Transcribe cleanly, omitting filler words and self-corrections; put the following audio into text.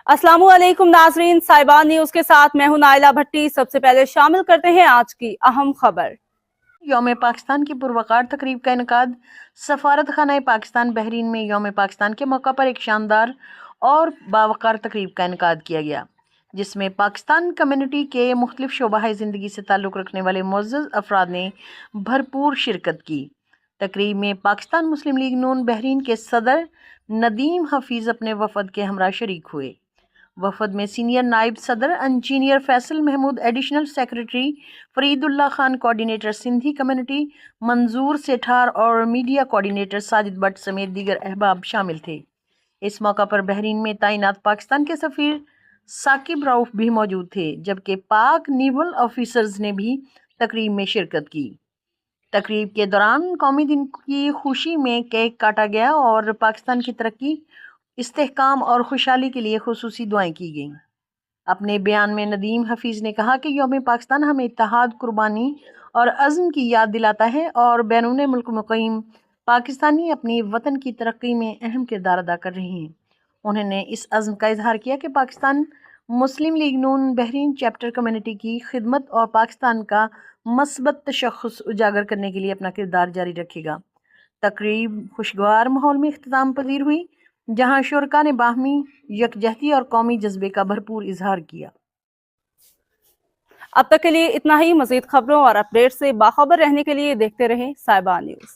अस्सलामु अलैकुम नाजरीन, साहिबान न्यूज के साथ मैं हूं नाइला भट्टी। सबसे पहले शामिल करते हैं आज की अहम खबर। यौम पाकिस्तान की पुरवकार तकरीब का इनकाद। सफारत खाना पाकिस्तान बहरीन में यौम पाकिस्तान के मौका पर एक शानदार और बावकार तकरीब का इनकाद किया गया, जिसमें पाकिस्तान कम्युनिटी के मुख्तलिफ शोबाए ज़िंदगी से ताल्लुक़ रखने वाले मुअज़्ज़ज़ अफराद ने भरपूर शिरकत की। तकरीब में पाकिस्तान मुस्लिम लीग नून बहरीन के सदर नदीम हफीज़ अपने वफद के हमरा शरीक हुए। वफद में सीनियर नायब सदर engineer Faisal Mahmood, additional secretary Fareedullah Khan, coordinator Sindhi community Manzoor Sethar और मीडिया कोऑर्डिनेटर साजिद भट्ट समेत दीगर अहबाब शामिल थे। इस मौका पर बहरीन में तैनात पाकिस्तान के सफ़ीर साकिब रऊफ भी मौजूद थे, जबकि पाक नेवल ऑफिसर्स ने भी तकरीब में शिरकत की। तकरीब के दौरान कौमी दिन की खुशी में केक काटा गया और पाकिस्तान की तरक्की, इस्तेहकाम और खुशहाली के लिए खुसूसी दुआएं की गईं। अपने बयान में नदीम हफीज़ ने कहा कि यौम पाकिस्तान हमें इत्तेहाद, कुर्बानी और अज़्म की याद दिलाता है और बैरून मुल्क मुक़ीम पाकिस्तानी अपनी वतन की तरक्की में अहम किरदार अदा कर रहे हैं। उन्होंने इस अज़्म का इजहार किया कि पाकिस्तान मुस्लिम लीग नून बहरीन चैप्टर कम्युनिटी की खिदमत और पाकिस्तान का मस्बत तशख़्ख़ुस उजागर करने के लिए अपना किरदार जारी रखेगा। तकरीब खुशगवार माहौल में इख्तिताम पजीर हुई, जहां शुरका ने बाहमी यकजहती और कौमी जज्बे का भरपूर इजहार किया। अब तक के लिए इतना ही। मजीद खबरों और अपडेट से बाखबर रहने के लिए देखते रहें साहिबान न्यूज।